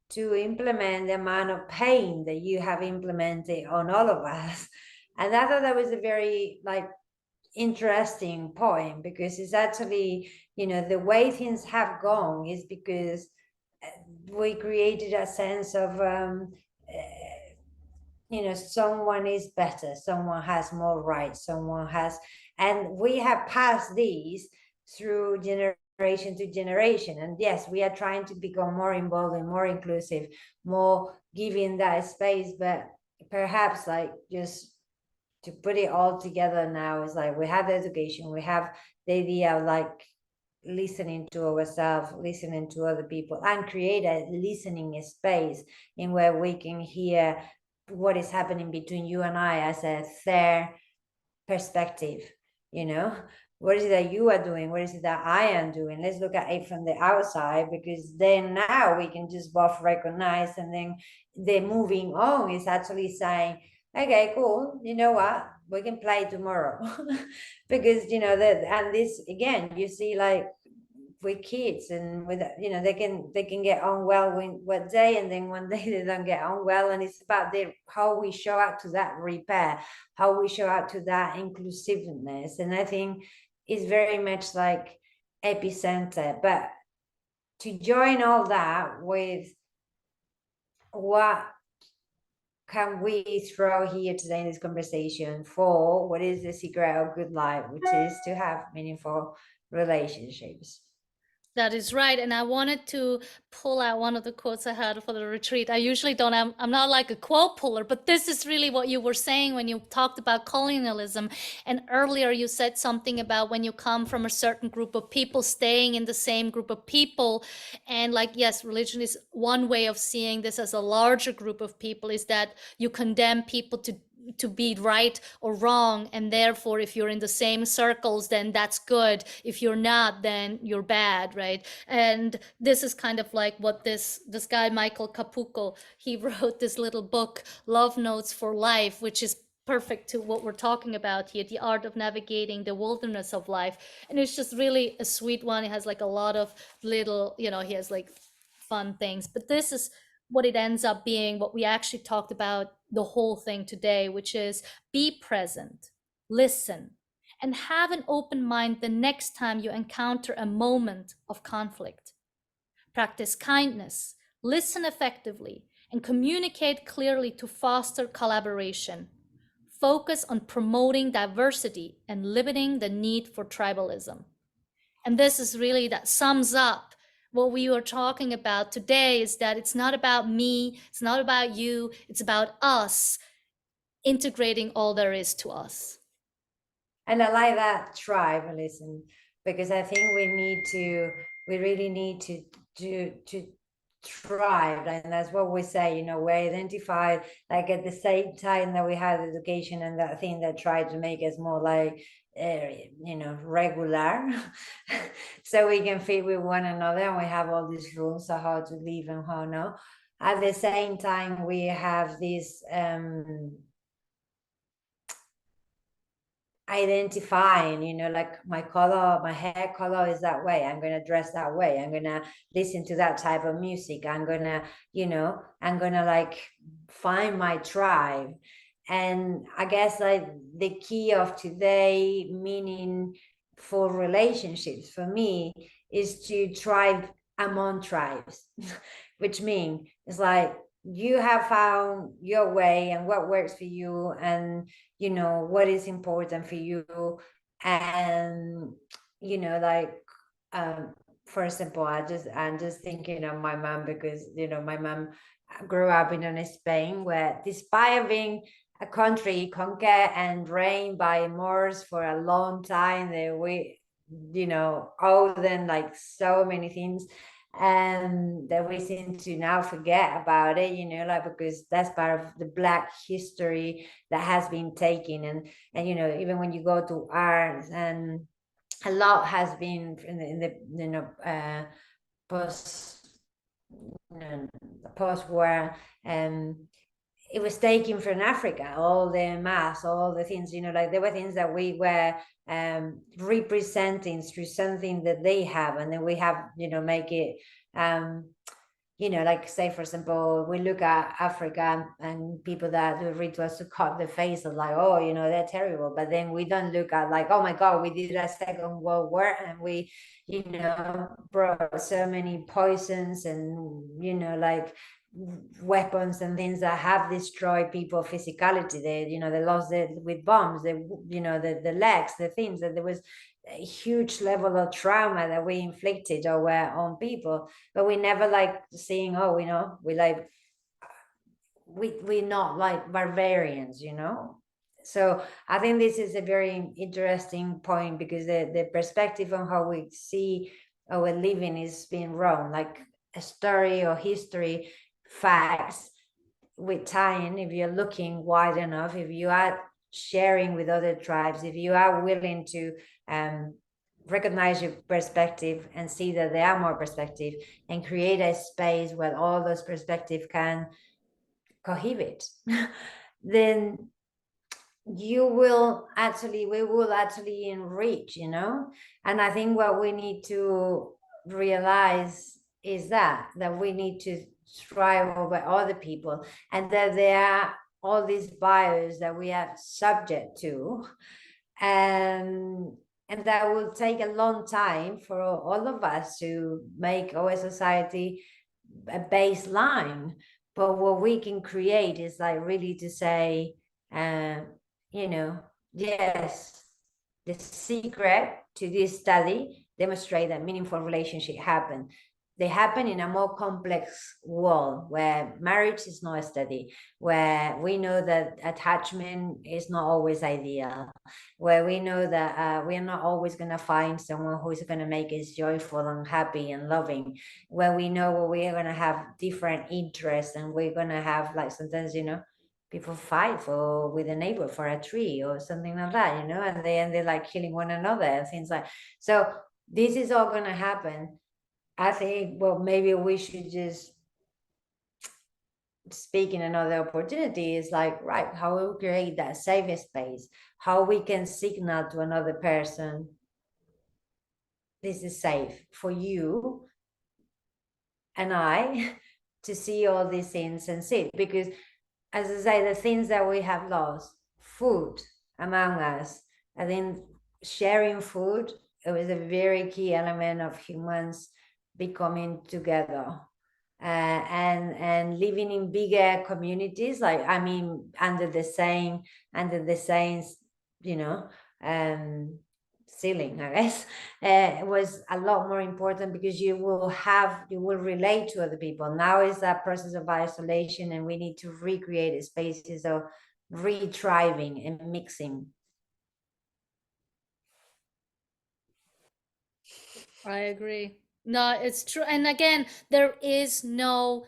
to implement the amount of pain that you have implemented on all of us. And I thought that was a very, like, interesting point, because it's actually, the way things have gone is because we created a sense of someone is better, someone has more rights, someone has, and we have passed these through generation to generation. And yes, we are trying to become more involved and more inclusive, more giving that space. But perhaps, like, just to put it all together now, is like, we have education, we have the idea of, like, listening to ourselves, listening to other people, and create a listening space in where we can hear what is happening between you and I as a third perspective. What is it that you are doing? What is it that I am doing? Let's look at it from the outside, because then now we can just both recognize, and then the moving on is actually saying, okay, cool, you know what, we can play tomorrow. Because that, and this again, you see, like, with kids, and with, they can get on well one day, and then one day they don't get on well. And it's about how we show up to that repair, how we show up to that inclusiveness. And I think it's very much like epicenter. But to join all that with, what can we throw here today in this conversation for what is the secret of good life, which is to have meaningful relationships? That is right. And I wanted to pull out one of the quotes I had for the retreat. I usually don't, I'm not like a quote puller, but this is really what you were saying when you talked about colonialism. And earlier you said something about when you come from a certain group of people, staying in the same group of people. And, like, yes, religion is one way of seeing this as a larger group of people, is that you condemn people to be right or wrong, and therefore if you're in the same circles, then that's good. If you're not, then you're bad, right? And this is kind of like what this guy Michael Capuco, he wrote this little book, Love Notes for Life, which is perfect to what we're talking about here, the art of navigating the wilderness of life. And it's just really a sweet one. It has like a lot of little, he has like fun things, but this is what it ends up being, what we actually talked about the whole thing today, which is be present, listen, and have an open mind the next time you encounter a moment of conflict. Practice kindness, listen effectively, and communicate clearly to foster collaboration. Focus on promoting diversity and limiting the need for tribalism. And this is really, that sums up what we were talking about today, is that it's not about me, it's not about you, it's about us integrating all there is to us. And I like that tribalism, because I think we really need to thrive. And that's what we say, you know, we identify, like at the same time that we had education and that thing that tried to make us more like you know, regular so we can fit with one another, and we have all these rules of how to live and how not. At the same time, we have this identifying, you know, like my color, my hair color is that way, I'm gonna dress that way, I'm gonna listen to that type of music, I'm gonna, you know, I'm gonna like find my tribe. And I guess like the key of today, meaning for relationships for me, is to thrive among tribes which means it's like you have found your way and what works for you, and you know what is important for you. And you know, like um for example, I'm just thinking of my mom, because you know my mom grew up in Spain, where despite being a country conquered and reigned by Moors for a long time, that we, you know, owe them like so many things, and that we seem to now forget about it, you know, like because that's part of the Black history that has been taken. And you know, even when you go to art, and a lot has been in the you know post post-war, um it was taken from Africa, all the mass, all the things, you know, like there were things that we were representing through something that they have, and then we have, you know, make it um you know, like say for example, we look at Africa and people that do rituals to cut the face of like, oh, you know, they're terrible. But then we don't look at like, oh my God, we did a Second World War and we, you know, brought so many poisons and, you know, like weapons and things that have destroyed people physicality. They, you know, they lost it with bombs, they, you know, the legs, the things that there was a huge level of trauma that we inflicted or were on people, but we never like seeing, oh, you know, we like we not like barbarians, you know. So I think this is a very interesting point, because the perspective on how we see our living is being wrong, like a story or history, facts with time. If you're looking wide enough, if you are sharing with other tribes, if you are willing to um, recognize your perspective and see that there are more perspective, and create a space where all those perspectives can cohabit, then you will actually, we will actually enrich, you know. And I think what we need to realize is that we need to strive over other people, and that there are all these bios that we are subject to, and and that will take a long time for all of us to make our society a baseline. But what we can create is like really to say, uh, you know, yes, the secret to this study demonstrate that meaningful relationship happen. They happen in a more complex world, where marriage is not a study, where we know that attachment is not always ideal, where we know that we are not always going to find someone who is going to make us joyful and happy and loving, where we know we are going to have different interests, and we're going to have, like, sometimes, you know, people fight for with a neighbor for a tree or something like that, you know, and they end up like killing one another and things like. So this is all going to happen. I think, well, maybe we should just speak in another opportunity, is like, right, how we create that safe space, how we can signal to another person, this is safe for you and I to see all these things and see. Because as I say, the things that we have lost, food among us, I think sharing food, it was a very key element of humans becoming together, and living in bigger communities, like, I mean, under the same, you know, um ceiling, I guess. It was a lot more important, because you will relate to other people. Now is that process of isolation, and we need to recreate spaces of retrieving and mixing. I agree. No, it's true. And again, there is no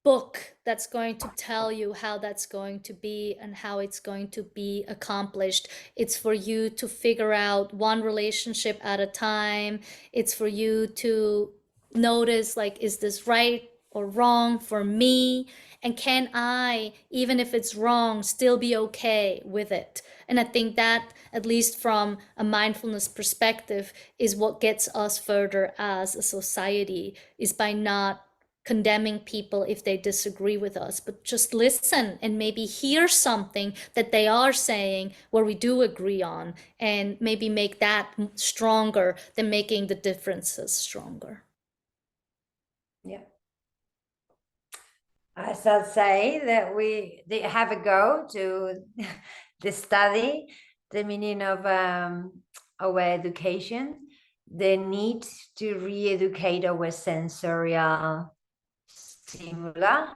book that's going to tell you how that's going to be and how it's going to be accomplished. It's for you to figure out one relationship at a time. It's for you to notice, like, is this right or wrong for me? And can I, even if it's wrong, still be okay with it? And I think that, at least from a mindfulness perspective, is what gets us further as a society, is by not condemning people if they disagree with us, but just listen and maybe hear something that they are saying where we do agree on, and maybe make that stronger than making the differences stronger. Yeah. I shall say that they have a go to the study, the meaning of our education, the need to re-educate our sensorial stimuli,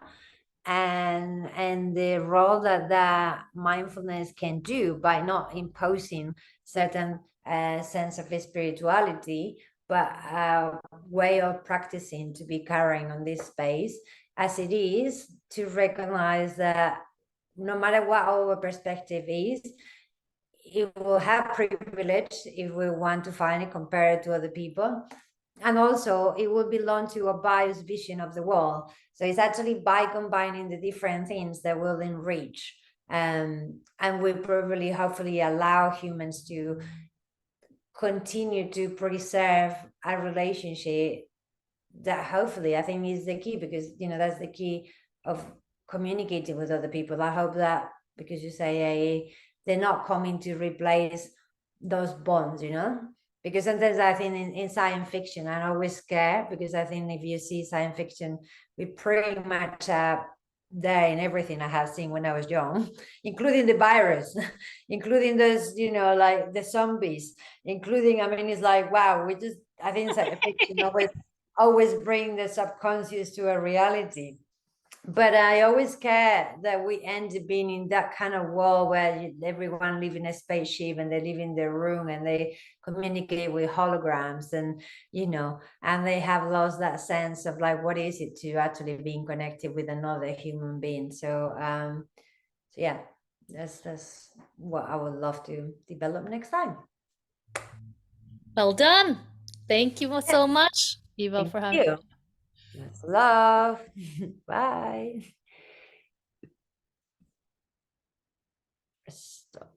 and the role that mindfulness can do by not imposing certain sense of spirituality, but a way of practicing to be carrying on this space, as it is to recognize that no matter what our perspective is, it will have privilege if we want to find it compared to other people. And also it will belong to a biased vision of the world. So it's actually by combining the different things that will enrich, and will probably hopefully allow humans to continue to preserve a relationship that hopefully, I think, is the key, because that's the key of communicating with other people. I hope that, because you say they're not coming to replace those bonds, because sometimes I think in science fiction, I'm always scared, because I think if you see science fiction, we pretty much there in everything I have seen when I was young, including the virus, including those, like the zombies, including, I mean, it's like, wow, I think science fiction always bring the subconscious to a reality. But I always care that we end up being in that kind of world where everyone live in a spaceship, and they live in their room, and they communicate with holograms, and they have lost that sense of like, what is it to actually being connected with another human being. So yeah, that's what I would love to develop next time. Well done. Thank you Yeah, so much, Eva, thank for having you. That's love. Bye. Stop.